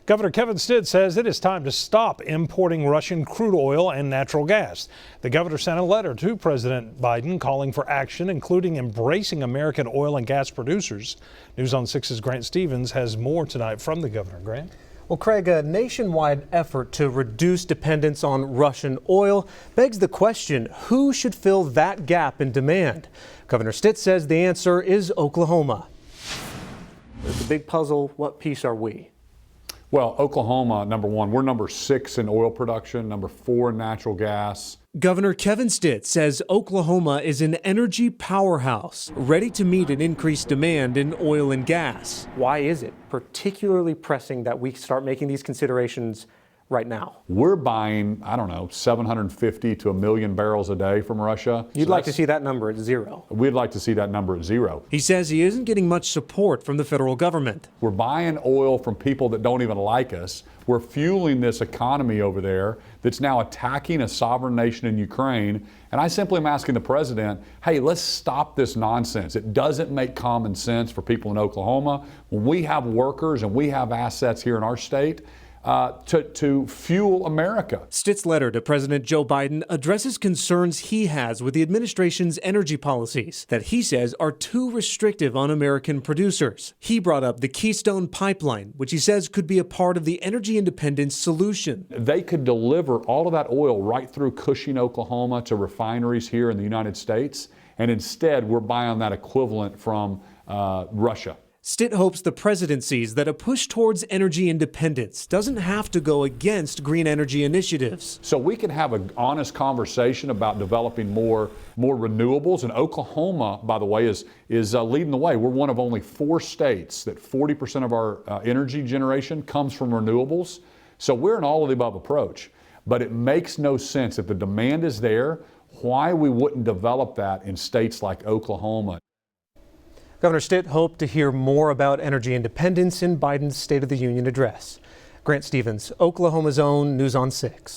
Governor Kevin Stitt says it is time to stop importing Russian crude oil and natural gas. The governor sent a letter to President Biden calling for action, including embracing American oil and gas producers. News on 6's Grant Stevens has more tonight from the governor. Grant? Well, Craig, a nationwide effort to reduce dependence on Russian oil begs the question, who should fill that gap in demand? Governor Stitt says the answer is Oklahoma. The big puzzle, what piece are we? Well, Oklahoma, number one, we're number 6 in oil production, number 4 in natural gas. Governor Kevin Stitt says Oklahoma is an energy powerhouse, ready to meet an increased demand in oil and gas. Why is it particularly pressing that we start making these considerations right now? We're buying, 750 to 1 million barrels a day from Russia. You'd like to see that number at 0. We'd like to see that number at 0. He says he isn't getting much support from the federal government. We're buying oil from people that don't even like us. We're fueling this economy over there that's now attacking a sovereign nation in Ukraine. And I simply am asking the president, hey, let's stop this nonsense. It doesn't make common sense for people in Oklahoma. When we have workers and we have assets here in our state, to fuel America. Stitt's letter to President Joe Biden addresses concerns he has with the administration's energy policies that he says are too restrictive on American producers. He brought up the Keystone Pipeline, which he says could be a part of the energy independence solution. They could deliver all of that oil right through Cushing, Oklahoma to refineries here in the United States, and instead we're buying that equivalent from Russia. Stitt hopes the president sees that a push towards energy independence doesn't have to go against green energy initiatives. So we can have an honest conversation about developing more renewables. And Oklahoma, by the way, is leading the way. We're one of only 4 states that 40% of our energy generation comes from renewables. So we're an all-of-the-above approach. But it makes no sense if the demand is there, why we wouldn't develop that in states like Oklahoma. Governor Stitt hoped to hear more about energy independence in Biden's State of the Union address. Grant Stevens, Oklahoma's own News on 6.